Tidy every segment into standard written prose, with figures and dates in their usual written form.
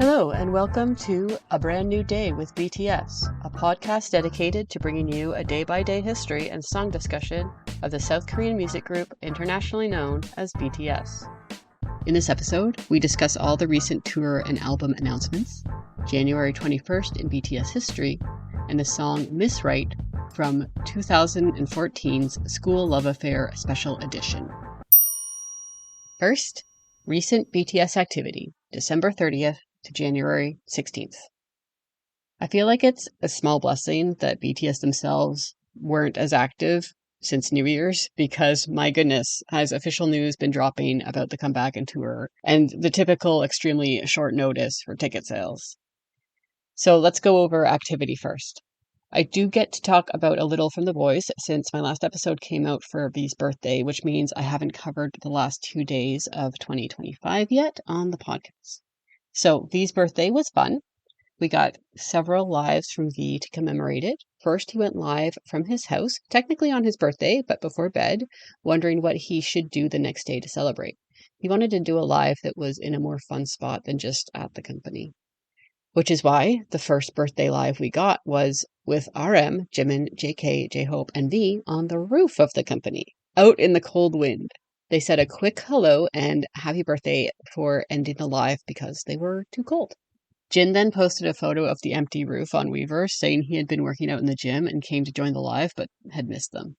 Hello, and welcome to A Brand New Day with BTS, a podcast dedicated to bringing you a day-by-day history and song discussion of the South Korean music group internationally known as BTS. In this episode, we discuss all the recent tour and album announcements, January 21st in BTS History, and the song Miss Right from 2014's School Love Affair Special Edition. First, recent BTS activity, December 30th to January 16th. I feel like it's a small blessing that BTS themselves weren't as active since New Year's because, my goodness, has official news been dropping about the comeback and tour and the typical extremely short notice for ticket sales. So let's go over activity first. I do get to talk about a little from the boys since my last episode came out for V's birthday, which means I haven't covered the last 2 days of 2025 yet on the podcast. So V's birthday was fun. We got several lives from V to commemorate it. First, he went live from his house, technically on his birthday, but before bed, wondering what he should do the next day to celebrate. He wanted to do a live that was in a more fun spot than just at the company. Which is why the first birthday live we got was with RM, Jimin, JK, J-Hope, and V on the roof of the company, out in the cold wind. They said a quick hello and happy birthday before ending the live because they were too cold. Jin then posted a photo of the empty roof on Weverse saying he had been working out in the gym and came to join the live but had missed them.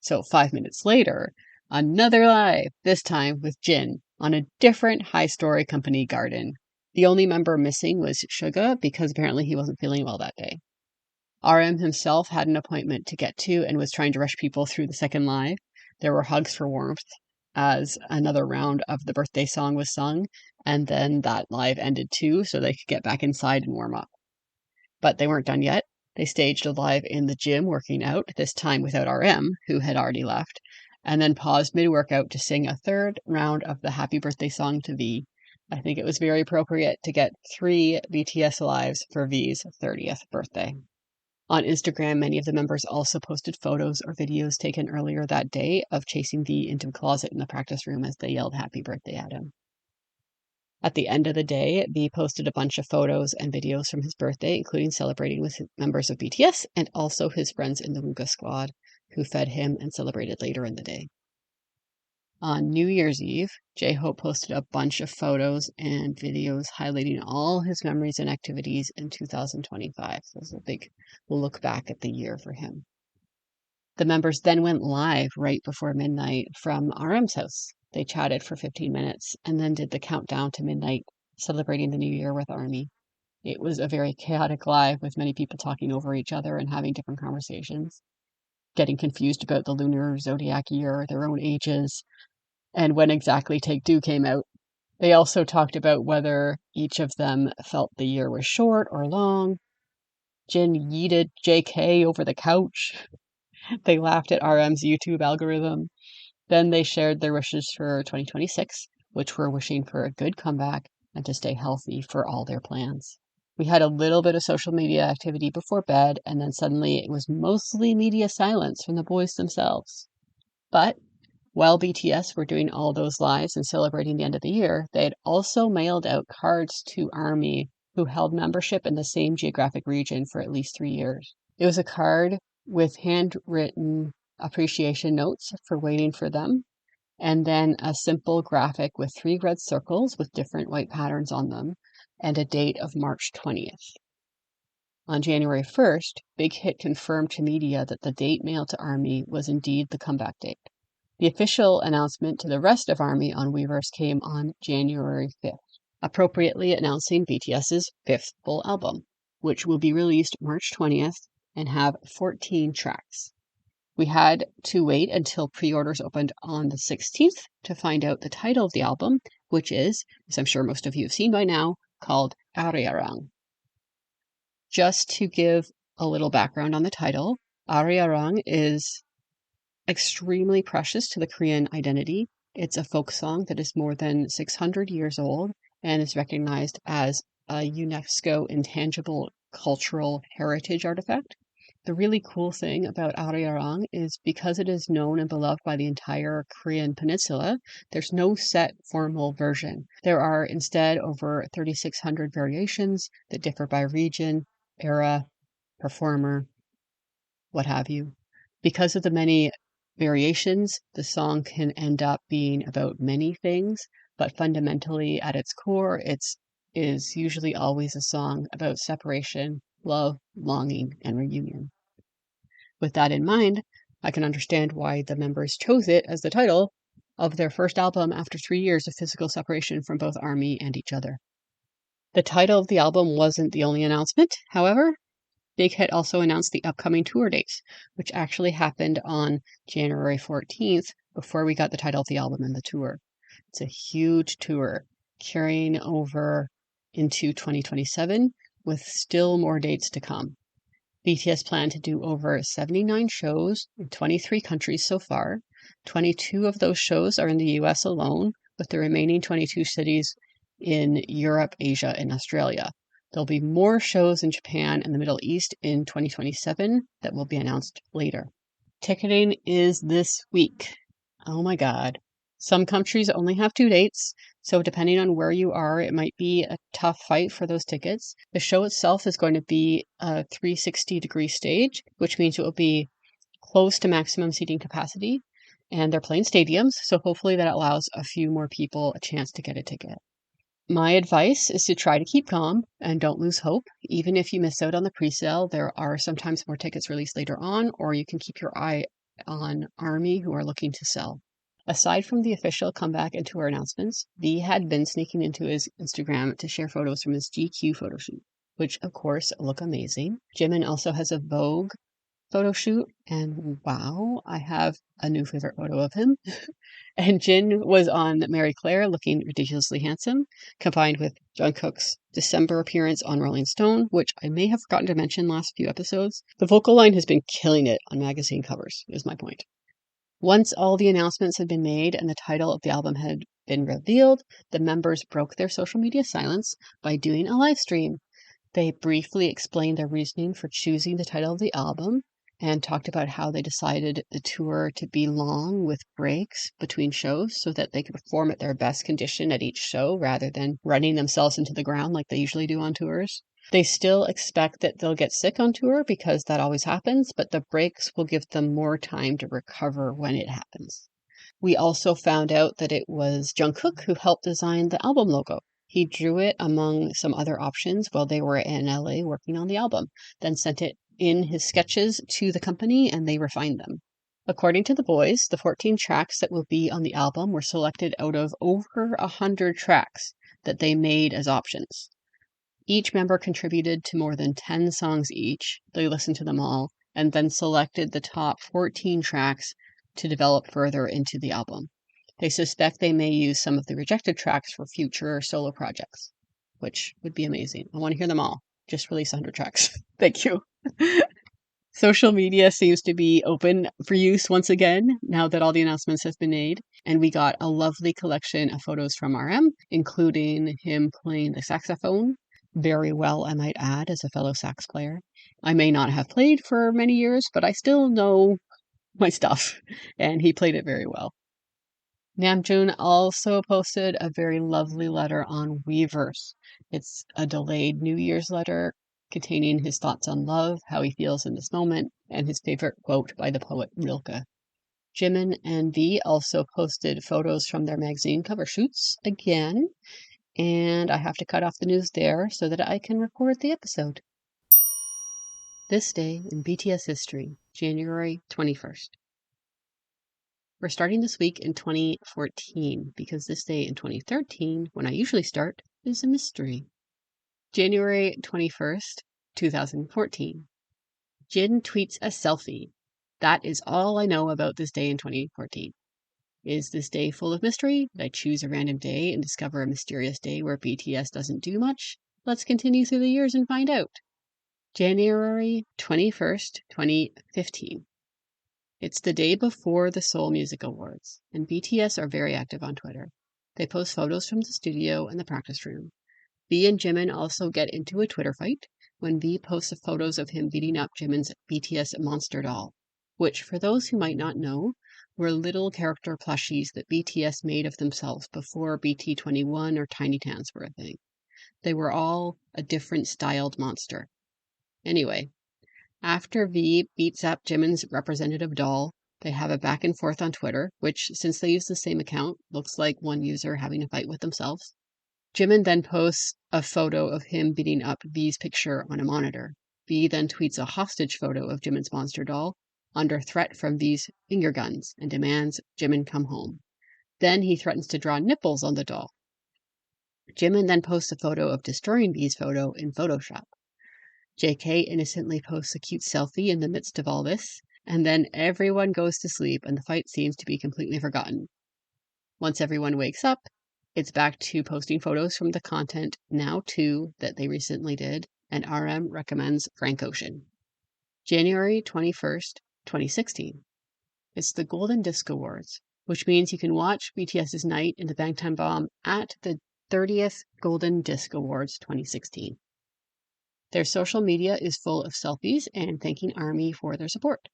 So 5 minutes later, another live, this time with Jin on a different high-story company garden. The only member missing was Suga because apparently he wasn't feeling well that day. RM himself had an appointment to get to and was trying to rush people through the second live. There were hugs for warmth as another round of the birthday song was sung, and then that live ended too, so they could get back inside and warm up. But they weren't done yet. They staged a live in the gym working out, this time without RM, who had already left, and then paused mid-workout to sing a third round of the happy birthday song to V. I think it was very appropriate to get 3 BTS lives for V's 30th birthday. On Instagram, many of the members also posted photos or videos taken earlier that day of chasing V into a closet in the practice room as they yelled happy birthday at him. At the end of the day, V posted a bunch of photos and videos from his birthday, including celebrating with members of BTS and also his friends in the Wooga squad, who fed him and celebrated later in the day. On New Year's Eve, J-Hope posted a bunch of photos and videos highlighting all his memories and activities in 2025. So it was a big look back at the year for him. The members then went live right before midnight from RM's house. They chatted for 15 minutes and then did the countdown to midnight, celebrating the new year with ARMY. It was a very chaotic live with many people talking over each other and having different conversations, getting confused about the lunar zodiac year, their own ages, and when exactly Take Two came out. They also talked about whether each of them felt the year was short or long. Jin yeeted JK over the couch. They laughed at RM's YouTube algorithm. Then they shared their wishes for 2026, which were wishing for a good comeback and to stay healthy for all their plans. We had a little bit of social media activity before bed, and then suddenly it was mostly media silence from the boys themselves. But while BTS were doing all those lives and celebrating the end of the year, they had also mailed out cards to ARMY who held membership in the same geographic region for at least 3 years. It was a card with handwritten appreciation notes for waiting for them, and then a simple graphic with 3 red circles with different white patterns on them, and a date of March 20th. On January 1st, Big Hit confirmed to media that the date mailed to ARMY was indeed the comeback date. The official announcement to the rest of ARMY on Weverse came on January 5th, appropriately announcing BTS's 5th full album, which will be released March 20th and have 14 tracks. We had to wait until pre-orders opened on the 16th to find out the title of the album, which is, as I'm sure most of you have seen by now, called Arirang. Just to give a little background on the title, Arirang is extremely precious to the Korean identity. It's a folk song that is more than 600 years old and is recognized as a UNESCO intangible cultural heritage artifact. The really cool thing about Arirang is because it is known and beloved by the entire Korean peninsula, there's no set formal version. There are instead over 3,600 variations that differ by region, era, performer, what have you. Because of the many variations, the song can end up being about many things, but fundamentally at its core, it's is usually always a song about separation, love, longing, and reunion. With that in mind, I can understand why the members chose it as the title of their first album after 3 years of physical separation from both ARMY and each other. The title of the album wasn't the only announcement, however. Big Hit also announced the upcoming tour dates, which actually happened on January 14th before we got the title of the album and the tour. It's a huge tour carrying over into 2027 with still more dates to come. BTS plan to do over 79 shows in 23 countries so far. 22 of those shows are in the US alone, with the remaining 22 cities in Europe, Asia, and Australia. There'll be more shows in Japan and the Middle East in 2027 that will be announced later. Ticketing is this week. Oh my God. Some countries only have 2 dates, so depending on where you are, it might be a tough fight for those tickets. The show itself is going to be a 360-degree stage, which means it will be close to maximum seating capacity, and they're playing stadiums, so hopefully that allows a few more people a chance to get a ticket. My advice is to try to keep calm and don't lose hope. Even if you miss out on the pre-sale, there are sometimes more tickets released later on, or you can keep your eye on ARMY who are looking to sell. Aside from the official comeback and tour announcements, V had been sneaking into his Instagram to share photos from his GQ photo shoot, which of course look amazing. Jimin also has a Vogue photo shoot, and wow, I have a new favorite photo of him. And Jin was on Mary Claire looking ridiculously handsome, combined with Jungkook's December appearance on Rolling Stone, which I may have forgotten to mention last few episodes. The vocal line has been killing it on magazine covers, is my point. Once all the announcements had been made and the title of the album had been revealed, the members broke their social media silence by doing a live stream. They briefly explained their reasoning for choosing the title of the album and talked about how they decided the tour to be long with breaks between shows so that they could perform at their best condition at each show rather than running themselves into the ground like they usually do on tours. They still expect that they'll get sick on tour because that always happens, but the breaks will give them more time to recover when it happens. We also found out that it was Jungkook who helped design the album logo. He drew it among some other options while they were in LA working on the album, then sent it in his sketches to the company and they refined them. According to the boys, the 14 tracks that will be on the album were selected out of over 100 tracks that they made as options. Each member contributed to more than 10 songs each. They listened to them all and then selected the top 14 tracks to develop further into the album. They suspect they may use some of the rejected tracks for future solo projects, which would be amazing. I want to hear them all. Just release 100 tracks. Thank you. Social media seems to be open for use once again now that all the announcements have been made. And we got a lovely collection of photos from RM, including him playing the saxophone very well, I might add, as a fellow sax player. I may not have played for many years, but I still know my stuff, and he played it very well. Namjoon also posted a very lovely letter on Weverse. It's a delayed New Year's letter containing his thoughts on love, how he feels in this moment, and his favorite quote by the poet Rilke. Jimin and V also posted photos from their magazine cover shoots again, and I have to cut off the news there so that I can record the episode. This day in BTS history, January 21st. We're starting this week in 2014 because this day in 2013, when I usually start, is a mystery. January 21st, 2014. Jin tweets a selfie. That is all I know about this day in 2014. Is this day full of mystery? Did I choose a random day and discover a mysterious day where BTS doesn't do much? Let's continue through the years and find out. January 21st, 2015. It's the day before the Seoul Music Awards, and BTS are very active on Twitter. They post photos from the studio and the practice room. V and Jimin also get into a Twitter fight when V posts photos of him beating up Jimin's BTS monster doll, which, for those who might not know, were little character plushies that BTS made of themselves before BT21 or Tiny Tans were a thing. They were all a different styled monster. Anyway, after V beats up Jimin's representative doll, they have a back and forth on Twitter, which, since they use the same account, looks like one user having a fight with themselves. Jimin then posts a photo of him beating up V's picture on a monitor. V then tweets a hostage photo of Jimin's monster doll under threat from V's finger guns and demands Jimin come home. Then he threatens to draw nipples on the doll. Jimin then posts a photo of destroying V's photo in Photoshop. JK innocently posts a cute selfie in the midst of all this, and then everyone goes to sleep and the fight seems to be completely forgotten. Once everyone wakes up, it's back to posting photos from the content Now 2 that they recently did, and RM recommends Frank Ocean. January 21st, 2016. It's the Golden Disc Awards, which means you can watch BTS's night in the Bangtan Bomb at the 30th Golden Disc Awards 2016. Their social media is full of selfies and thanking ARMY for their support.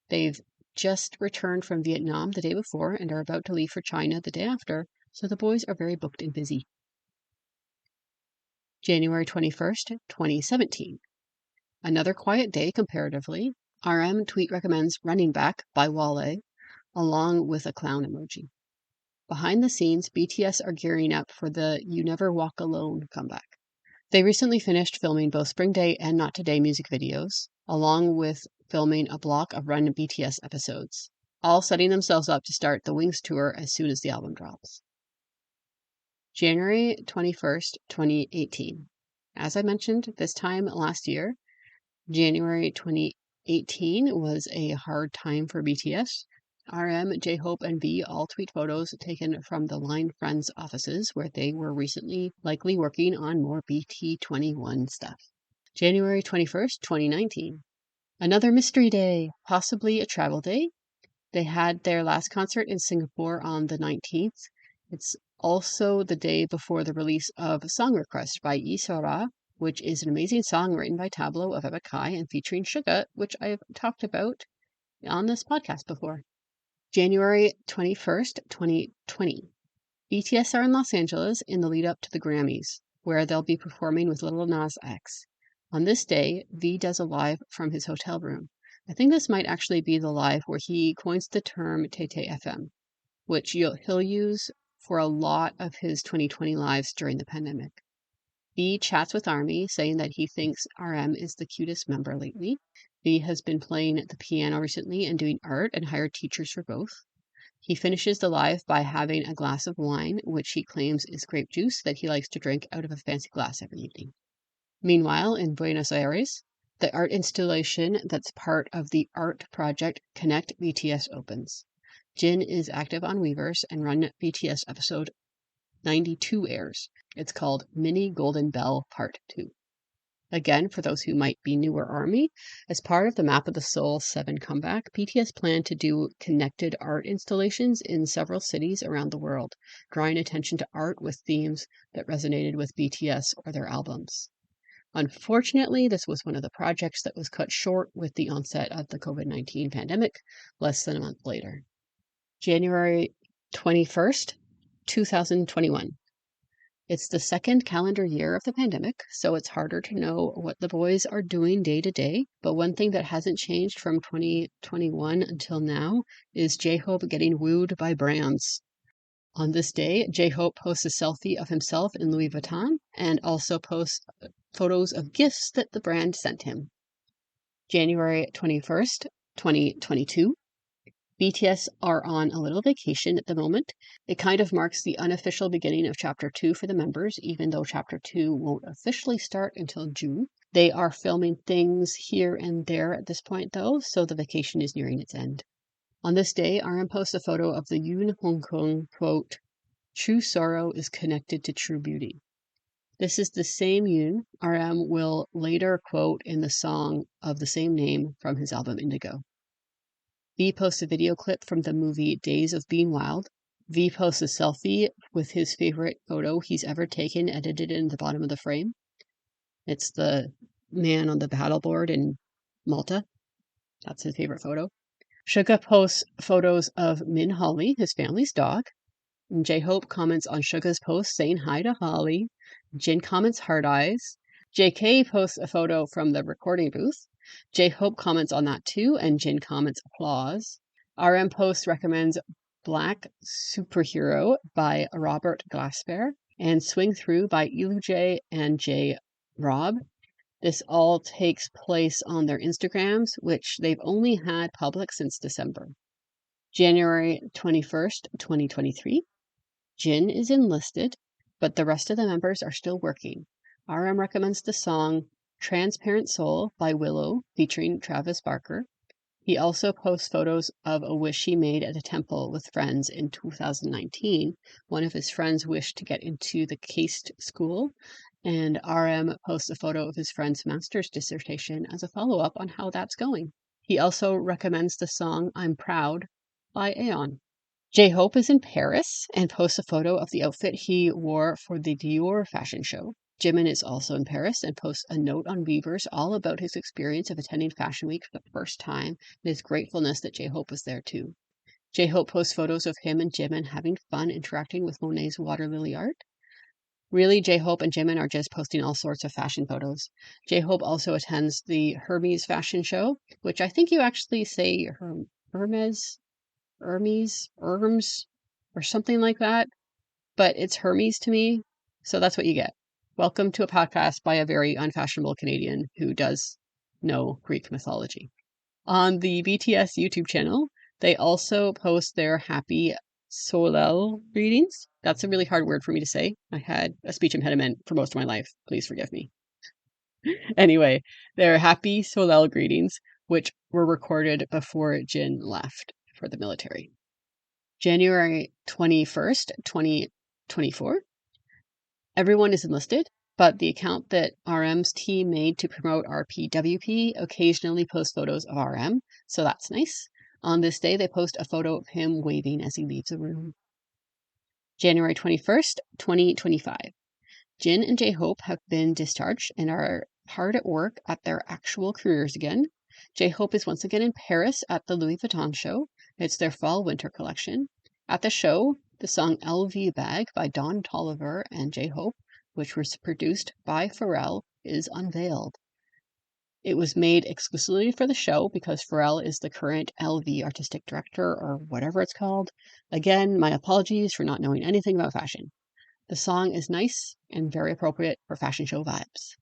They've just returned from Vietnam the day before and are about to leave for China the day after, so the boys are very booked and busy. January 21st, 2017. Another quiet day comparatively. RM tweet recommends Running Back by Wale, along with a clown emoji. Behind the scenes, BTS are gearing up for the You Never Walk Alone comeback. They recently finished filming both Spring Day and Not Today music videos, along with filming a block of Run BTS episodes, all setting themselves up to start the Wings tour as soon as the album drops. January 21st, 2018. As I mentioned, this time last year, January 2018 was a hard time for BTS. RM, J-Hope, and V all tweet photos taken from the Line Friends offices where they were recently likely working on more BT21 stuff. January 21st, 2019. Another mystery day, possibly a travel day. They had their last concert in Singapore on the 19th. It's also the day before the release of Song Request by Isora, which is an amazing song written by Tableau of Ebakai and featuring Suga, which I've talked about on this podcast before. January 21st, 2020. BTS are in Los Angeles in the lead up to the Grammys, where they'll be performing with Lil Nas X. On this day, V does a live from his hotel room. I think this might actually be the live where he coins the term TTFM, which he'll use for a lot of his 2020 lives during the pandemic. V chats with ARMY, saying that he thinks RM is the cutest member lately. V has been playing the piano recently and doing art and hired teachers for both. He finishes the live by having a glass of wine, which he claims is grape juice that he likes to drink out of a fancy glass every evening. Meanwhile, in Buenos Aires, the art installation that's part of the art project Connect BTS opens. Jin is active on Weverse and Run BTS episode 92 airs. It's called Mini Golden Bell Part 2. Again, for those who might be newer ARMY, as part of the Map of the Soul 7 comeback, BTS plan to do connected art installations in several cities around the world, drawing attention to art with themes that resonated with BTS or their albums. Unfortunately, this was one of the projects that was cut short with the onset of the COVID-19 pandemic less than a month later. January 21st, 2021. It's the second calendar year of the pandemic, so it's harder to know what the boys are doing day to day. But one thing that hasn't changed from 2021 until now is J-Hope getting wooed by brands. On this day, J-Hope posts a selfie of himself in Louis Vuitton and also posts photos of gifts that the brand sent him. January 21st, 2022. BTS are on a little vacation at the moment. It kind of marks the unofficial beginning of Chapter 2 for the members, even though Chapter 2 won't officially start until June. They are filming things here and there at this point, though, so the vacation is nearing its end. On this day, RM posts a photo of the Yoon Hong Kong quote, "True sorrow is connected to true beauty." This is the same Yoon RM will later quote in the song of the same name from his album Indigo. V posts a video clip from the movie Days of Being Wild. V posts a selfie with his favorite photo he's ever taken, edited in the bottom of the frame. It's the man on the paddleboard in Malta. That's his favorite photo. Suga posts photos of Min Holly, his family's dog. And J-Hope comments on Suga's post saying hi to Holly. Jin comments heart eyes. JK posts a photo from the recording booth. J-Hope comments on that too, and Jin comments applause. RM post recommends Black Superhero by Robert Glasper and Swing Through by Elu J and J Rob. This all takes place on their Instagrams, which they've only had public since December. January 21st, 2023. Jin is enlisted, but the rest of the members are still working. RM recommends the song Transparent Soul by Willow featuring Travis Barker. He also posts photos of a wish he made at a temple with friends in 2019. One of his friends wished to get into the CAST school, and RM posts a photo of his friend's master's dissertation as a follow-up on how that's going. He also recommends the song I'm Proud by Aeon. J-Hope is in Paris and posts a photo of the outfit he wore for the Dior fashion show. Jimin is also in Paris and posts a note on Weverse all about his experience of attending Fashion Week for the first time and his gratefulness that J-Hope was there too. J-Hope posts photos of him and Jimin having fun interacting with Monet's water lily art. Really, J-Hope and Jimin are just posting all sorts of fashion photos. J-Hope also attends the Hermes fashion show, which I think you actually say Hermes, or something like that, but it's Hermes to me, so that's what you get. Welcome to a podcast by a very unfashionable Canadian who does know Greek mythology. On the BTS YouTube channel, they also post their happy Solel readings. That's a really hard word for me to say. I had a speech impediment for most of my life. Please forgive me. Anyway, their happy Solel greetings, which were recorded before Jin left for the military. January 21st, 2024. Everyone is enlisted, but the account that RM's team made to promote RPWP occasionally posts photos of RM, so that's nice. On this day, they post a photo of him waving as he leaves the room. January 21st, 2025. Jin and J-Hope have been discharged and are hard at work at their actual careers again. J-Hope is once again in Paris at the Louis Vuitton show. It's their fall-winter collection. At the show, the song LV Bag by Don Toliver and J-Hope, which was produced by Pharrell, is unveiled. It was made exclusively for the show because Pharrell is the current LV artistic director or whatever it's called. Again, my apologies for not knowing anything about fashion. The song is nice and very appropriate for fashion show vibes.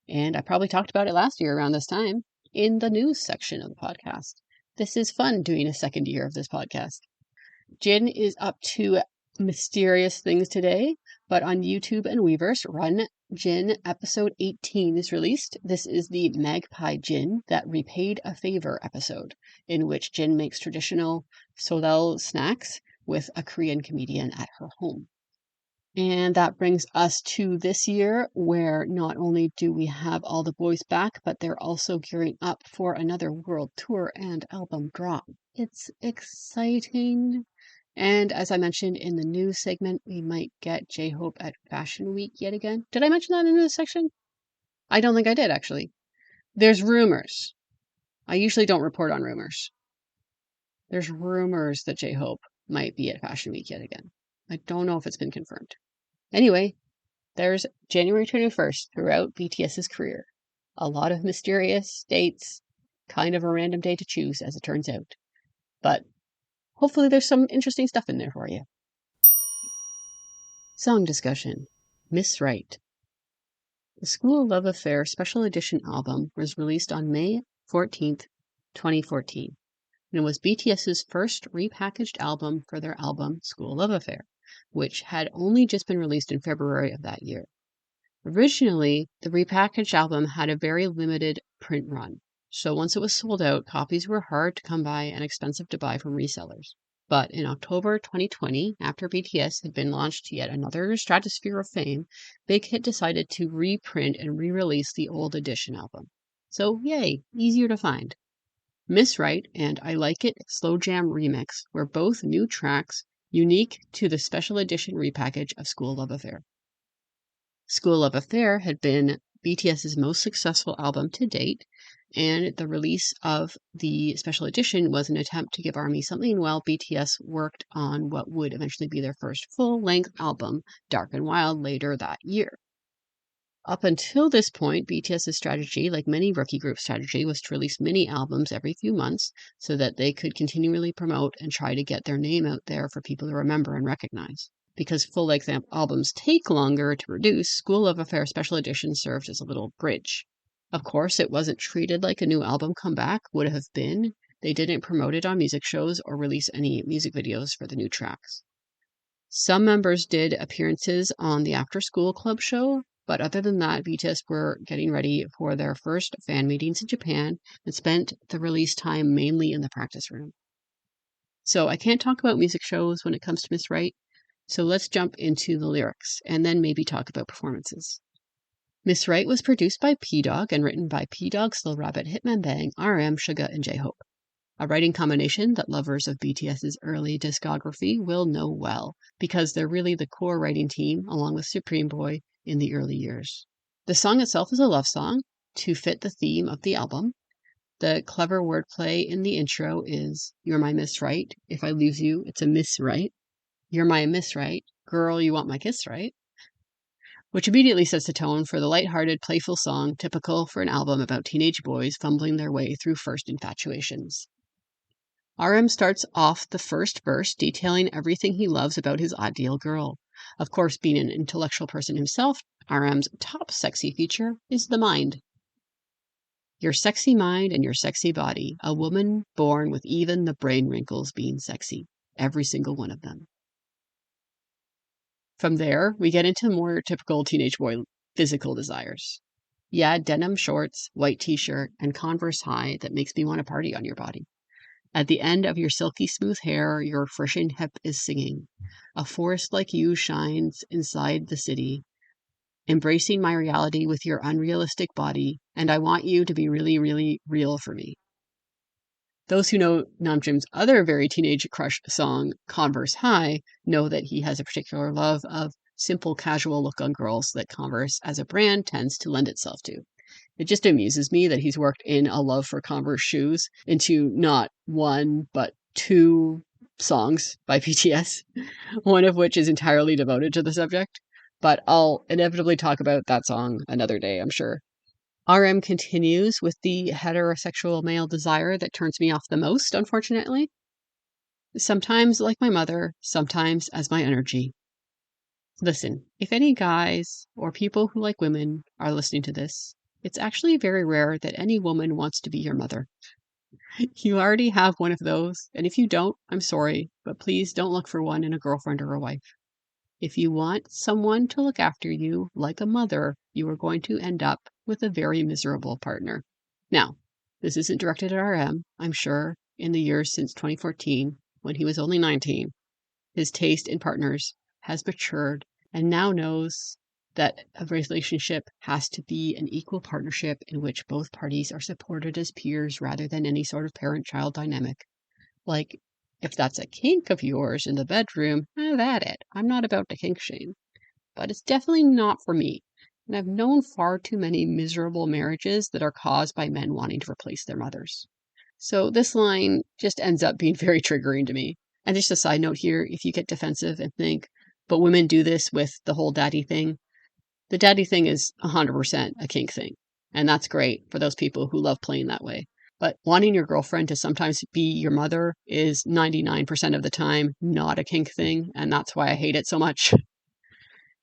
And I probably talked about it last year around this time in the news section of the podcast. This is fun doing a second year of this podcast. Jin is up to mysterious things today, but on YouTube and Weverse, Run Jin episode 18 is released. This is the Magpie Jin that repaid a favor episode, in which Jin makes traditional Solel snacks with a Korean comedian at her home. And that brings us to this year, where not only do we have all the boys back, but they're also gearing up for another world tour and album drop. It's exciting. And as I mentioned in the news segment, we might get J-Hope at Fashion Week yet again. Did I mention that in the news section? I don't think I did, actually. There's rumors. I usually don't report on rumors. There's rumors that J-Hope might be at Fashion Week yet again. I don't know if it's been confirmed. Anyway, there's January 21st throughout BTS's career. A lot of mysterious dates, kind of a random day to choose, as it turns out. But hopefully there's some interesting stuff in there for you. Song discussion. Miss Right. The School Love Affair Special Edition album was released on May 14th, 2014, and it was BTS's first repackaged album for their album School Love Affair, which had only just been released in February of that year. Originally, the repackaged album had a very limited print run, so once it was sold out, copies were hard to come by and expensive to buy from resellers. But in October 2020, after BTS had been launched to yet another stratosphere of fame, Big Hit decided to reprint and re-release the old edition album. So yay, easier to find. Miss Right and I Like It Slow Jam Remix were both new tracks unique to the special edition repackage of School Love Affair. School Love Affair had been BTS's most successful album to date, and the release of the special edition was an attempt to give ARMY something while BTS worked on what would eventually be their first full-length album, Dark and Wild, later that year. Up until this point, BTS's strategy, like many rookie group strategy, was to release mini albums every few months so that they could continually promote and try to get their name out there for people to remember and recognize. Because full-length albums take longer to produce, School Love Affair Special Edition served as a little bridge. Of course, it wasn't treated like a new album comeback would have been. They didn't promote it on music shows or release any music videos for the new tracks. Some members did appearances on the After School Club show, but other than that, BTS were getting ready for their first fan meetings in Japan and spent the release time mainly in the practice room. So I can't talk about music shows when it comes to Miss Right, so let's jump into the lyrics and then maybe talk about performances. Miss Right was produced by P-Dog and written by P-Dog, Slow Rabbit, Hitman Bang, RM, Suga, and J-Hope. A writing combination that lovers of BTS's early discography will know well, because they're really the core writing team, along with Supreme Boy, in the early years. The song itself is a love song to fit the theme of the album. The clever wordplay in the intro is, "You're my Miss Right. If I lose you, it's a miss right. You're my Miss Right. Girl, you want my kiss right?" Which immediately sets the tone for the lighthearted, playful song typical for an album about teenage boys fumbling their way through first infatuations. RM starts off the first verse detailing everything he loves about his ideal girl. Of course, being an intellectual person himself, RM's top sexy feature is the mind. Your sexy mind and your sexy body, a woman born with even the brain wrinkles being sexy, every single one of them. From there, we get into more typical teenage boy physical desires. Yeah, denim shorts, white t-shirt, and Converse high that makes me want to party on your body. At the end of your silky smooth hair, your refreshing hip is singing. A forest like you shines inside the city, embracing my reality with your unrealistic body, and I want you to be really, really real for me. Those who know Namjoon's other very teenage crush song, Converse High, know that he has a particular love of simple, casual look on girls that Converse as a brand tends to lend itself to. It just amuses me that he's worked in a love for Converse shoes into not one, but two songs by BTS, one of which is entirely devoted to the subject. But I'll inevitably talk about that song another day, I'm sure. RM continues with the heterosexual male desire that turns me off the most, unfortunately. Sometimes like my mother, sometimes as my energy. Listen, if any guys or people who like women are listening to this, it's actually very rare that any woman wants to be your mother. You already have one of those, and if you don't, I'm sorry, but please don't look for one in a girlfriend or a wife. If you want someone to look after you like a mother, you are going to end up with a very miserable partner. Now, this isn't directed at RM. I'm sure in the years since 2014, when he was only 19, his taste in partners has matured and now knows that a relationship has to be an equal partnership in which both parties are supported as peers rather than any sort of parent-child dynamic. Like, if that's a kink of yours in the bedroom, have at it. I'm not about to kink shame. But it's definitely not for me. And I've known far too many miserable marriages that are caused by men wanting to replace their mothers. So this line just ends up being very triggering to me. And just a side note here, if you get defensive and think, but women do this with the whole daddy thing, the daddy thing is 100% a kink thing. And that's great for those people who love playing that way. But wanting your girlfriend to sometimes be your mother is 99% of the time not a kink thing. And that's why I hate it so much.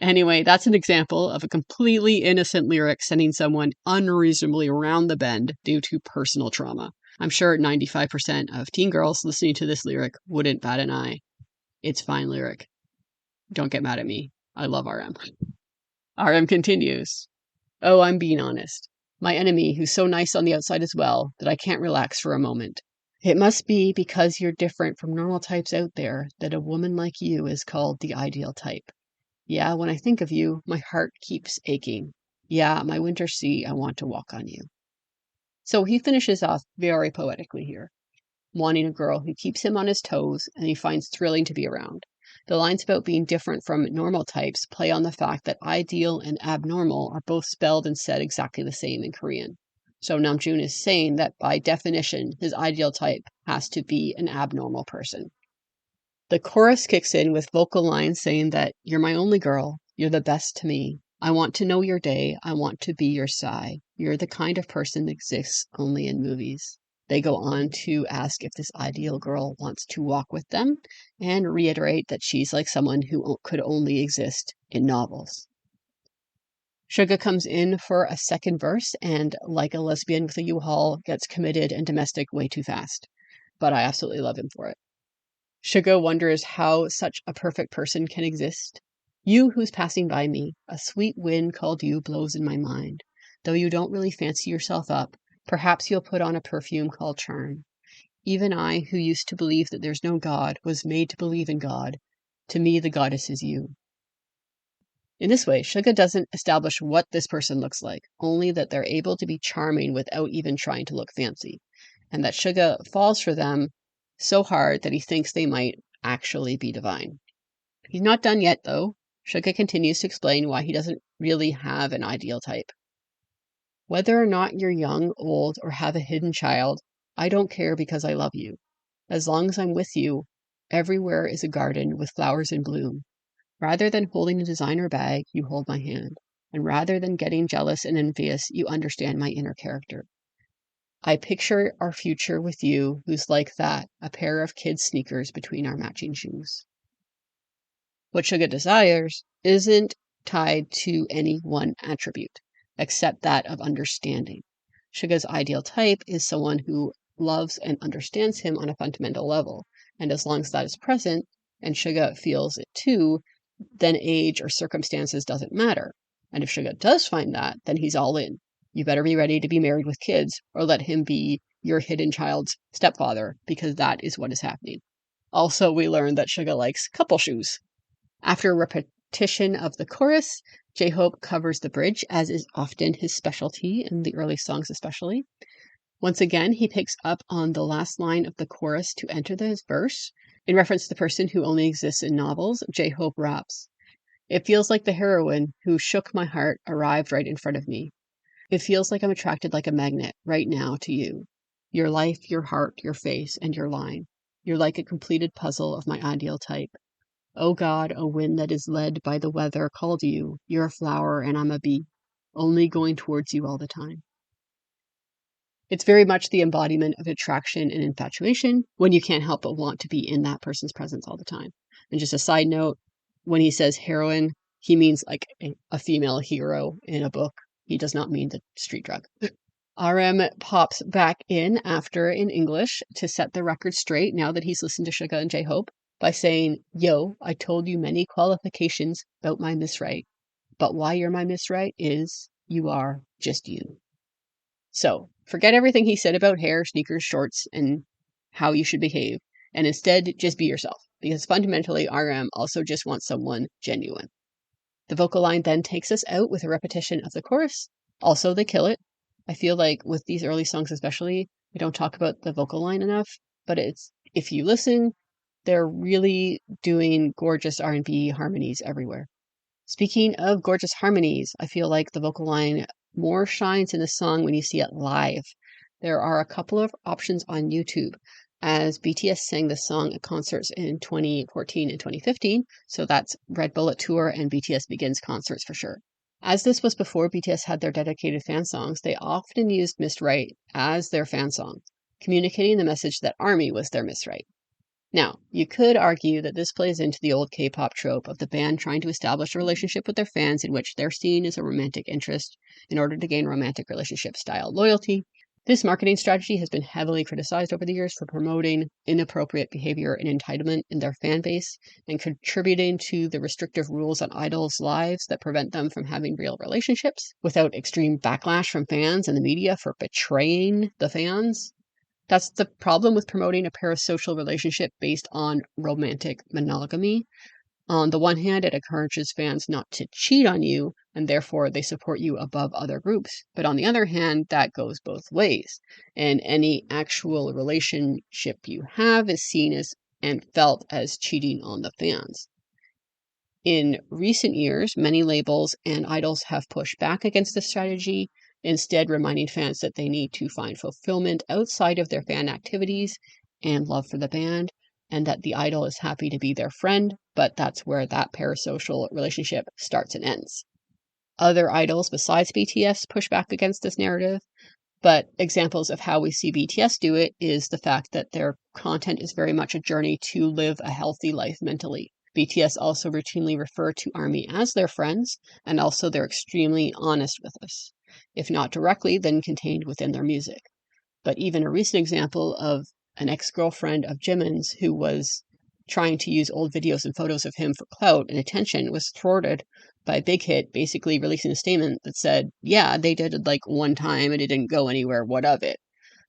Anyway, that's an example of a completely innocent lyric sending someone unreasonably around the bend due to personal trauma. I'm sure 95% of teen girls listening to this lyric wouldn't bat an eye. It's fine lyric. Don't get mad at me. I love RM. RM continues. Oh, I'm being honest. My enemy, who's so nice on the outside as well, that I can't relax for a moment. It must be because you're different from normal types out there that a woman like you is called the ideal type. Yeah, when I think of you, my heart keeps aching. Yeah, my winter sea, I want to walk on you. So he finishes off very poetically here, wanting a girl who keeps him on his toes and he finds thrilling to be around. The lines about being different from normal types play on the fact that ideal and abnormal are both spelled and said exactly the same in Korean. So Namjoon is saying that by definition, his ideal type has to be an abnormal person. The chorus kicks in with vocal lines saying that you're my only girl, you're the best to me. I want to know your day, I want to be your sigh. You're the kind of person that exists only in movies. They go on to ask if this ideal girl wants to walk with them and reiterate that she's like someone who could only exist in novels. Suga comes in for a second verse and, like a lesbian with a U-Haul, gets committed and domestic way too fast. But I absolutely love him for it. Suga wonders how such a perfect person can exist. You who's passing by me, a sweet wind called you blows in my mind. Though you don't really fancy yourself up, perhaps you'll put on a perfume called charm. Even I, who used to believe that there's no God, was made to believe in God. To me, the goddess is you. In this way, Suga doesn't establish what this person looks like, only that they're able to be charming without even trying to look fancy, and that Suga falls for them so hard that he thinks they might actually be divine. He's not done yet, though. Suga continues to explain why he doesn't really have an ideal type. Whether or not you're young, old, or have a hidden child, I don't care because I love you. As long as I'm with you, everywhere is a garden with flowers in bloom. Rather than holding a designer bag, you hold my hand. And rather than getting jealous and envious, you understand my inner character. I picture our future with you, who's like that, a pair of kids' sneakers between our matching shoes. What Suga desires isn't tied to any one attribute, except that of understanding. Suga's ideal type is someone who loves and understands him on a fundamental level, and as long as that is present, and Suga feels it too, then age or circumstances doesn't matter. And if Suga does find that, then he's all in. You better be ready to be married with kids, or let him be your hidden child's stepfather, because that is what is happening. Also, we learned that Suga likes couple shoes. After repetition of the chorus, J-Hope covers the bridge, as is often his specialty in the early songs especially. Once again, he picks up on the last line of the chorus to enter his verse. In reference to the person who only exists in novels, J-Hope raps, "It feels like the heroine who shook my heart arrived right in front of me. It feels like I'm attracted like a magnet right now to you. Your life, your heart, your face, and your line. You're like a completed puzzle of my ideal type. Oh God, a wind that is led by the weather called you. You're a flower and I'm a bee, only going towards you all the time." It's very much the embodiment of attraction and infatuation when you can't help but want to be in that person's presence all the time. And just a side note, when he says heroine, he means like a female hero in a book. He does not mean the street drug. RM pops back in after in English to set the record straight now that he's listened to Suga and J-Hope by saying, "Yo, I told you many qualifications about my Miss Right, but why you're my Miss Right is you are just you." So forget everything he said about hair, sneakers, shorts, and how you should behave, and instead just be yourself, because fundamentally RM also just wants someone genuine. The vocal line then takes us out with a repetition of the chorus. Also, they kill it. I feel like with these early songs especially, we don't talk about the vocal line enough, but it's, if you listen, they're really doing gorgeous R&B harmonies everywhere. Speaking of gorgeous harmonies, I feel like the vocal line more shines in the song when you see it live. There are a couple of options on YouTube, as BTS sang the song at concerts in 2014 and 2015, so that's Red Bullet Tour and BTS Begins concerts for sure. As this was before BTS had their dedicated fan songs, they often used Miss Right as their fan song, communicating the message that ARMY was their Miss Right. Now, you could argue that this plays into the old K-pop trope of the band trying to establish a relationship with their fans in which they're seen as a romantic interest in order to gain romantic relationship style loyalty. This marketing strategy has been heavily criticized over the years for promoting inappropriate behavior and entitlement in their fan base and contributing to the restrictive rules on idols' lives that prevent them from having real relationships without extreme backlash from fans and the media for betraying the fans. That's the problem with promoting a parasocial relationship based on romantic monogamy. On the one hand, it encourages fans not to cheat on you, and therefore they support you above other groups. But on the other hand, that goes both ways, and any actual relationship you have is seen as and felt as cheating on the fans. In recent years, many labels and idols have pushed back against this strategy, instead reminding fans that they need to find fulfillment outside of their fan activities and love for the band, and that the idol is happy to be their friend, but that's where that parasocial relationship starts and ends. Other idols besides BTS push back against this narrative, but examples of how we see BTS do it is the fact that their content is very much a journey to live a healthy life mentally. BTS also routinely refer to ARMY as their friends, and also they're extremely honest with us, if not directly, then contained within their music. But even a recent example of an ex-girlfriend of Jimin's who was trying to use old videos and photos of him for clout and attention was thwarted by Big Hit basically releasing a statement that said, yeah, they did it like one time and it didn't go anywhere, what of it?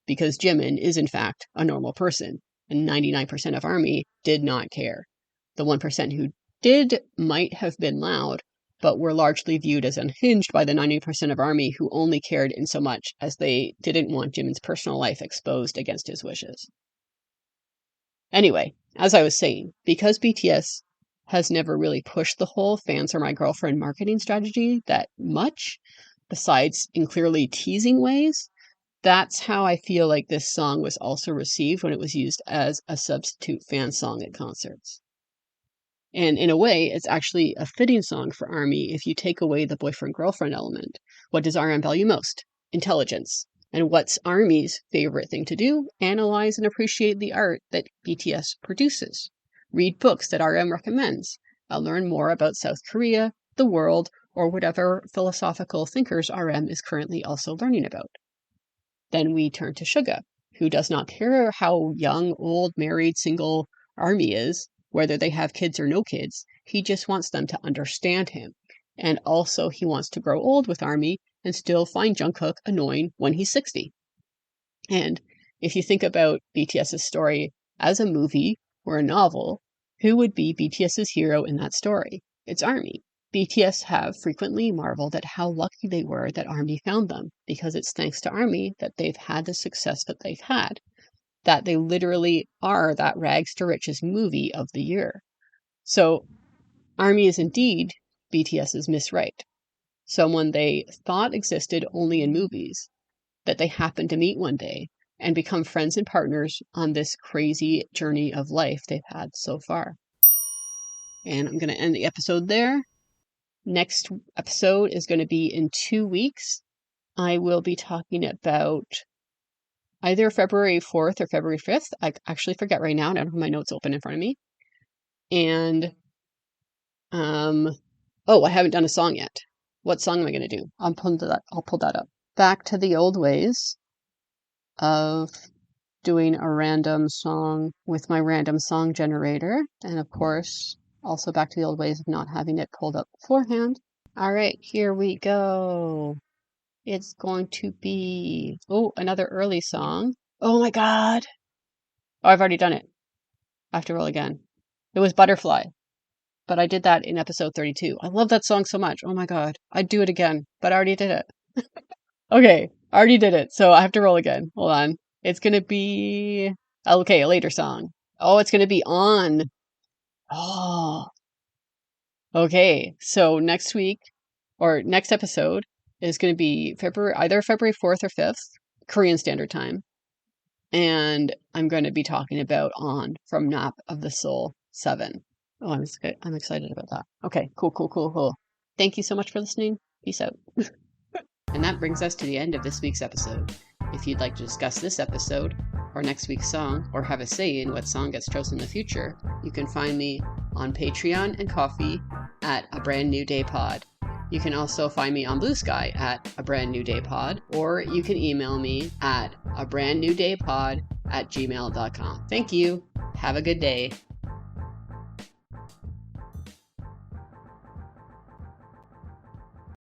Because Jimin is in fact a normal person, and 99% of ARMY did not care. The 1% who did might have been loud, but were largely viewed as unhinged by the 90% of ARMY who only cared in so much as they didn't want Jimin's personal life exposed against his wishes. Anyway, as I was saying, because BTS has never really pushed the whole fans are my girlfriend marketing strategy that much, besides in clearly teasing ways, that's how I feel like this song was also received when it was used as a substitute fan song at concerts. And in a way, it's actually a fitting song for ARMY if you take away the boyfriend-girlfriend element. What does RM value most? Intelligence. And what's ARMY's favorite thing to do? Analyze and appreciate the art that BTS produces. Read books that RM recommends. Learn more about South Korea, the world, or whatever philosophical thinkers RM is currently also learning about. Then we turn to Suga, who does not care how young, old, married, single ARMY is, whether they have kids or no kids. He just wants them to understand him. And also he wants to grow old with ARMY and still find Jungkook annoying when he's 60. And if you think about BTS's story as a movie or a novel, who would be BTS's hero in that story? It's ARMY. BTS have frequently marveled at how lucky they were that ARMY found them, because it's thanks to ARMY that they've had the success that they've had, that they literally are that rags to riches movie of the year. So ARMY is indeed BTS's Miss Right, someone they thought existed only in movies, that they happened to meet one day and become friends and partners on this crazy journey of life they've had so far. And I'm going to end the episode there. Next episode is going to be in 2 weeks. I will be talking about either February 4th or February 5th. I actually forget right now. I don't have my notes open in front of me. And, I haven't done a song yet. What song am I going to do? I'll pull that up. Back to the old ways of doing a random song with my random song generator. And of course, also back to the old ways of not having it pulled up beforehand. All right, here we go. It's going to be, another early song. Oh my God. Oh, I've already done it. I have to roll again. It was Butterfly, but I did that in episode 32. I love that song so much. Oh my God. I'd do it again, but I already did it. Okay, I already did it, so I have to roll again. Hold on. It's going to be, okay, a later song. Oh, it's going to be On. Oh, okay. So next week, or next episode, is going to be either February 4th or 5th, Korean Standard Time. And I'm going to be talking about On from Nap of the Soul 7. Oh, I'm excited about that. Okay, cool. Thank you so much for listening. Peace out. And that brings us to the end of this week's episode. If you'd like to discuss this episode, or next week's song, or have a say in what song gets chosen in the future, you can find me on Patreon and Ko-fi at A Brand New Day Pod. You can also find me on Blue Sky at A Brand New Day Pod, or you can email me at abrandnewdaypod@gmail.com. Thank you. Have a good day.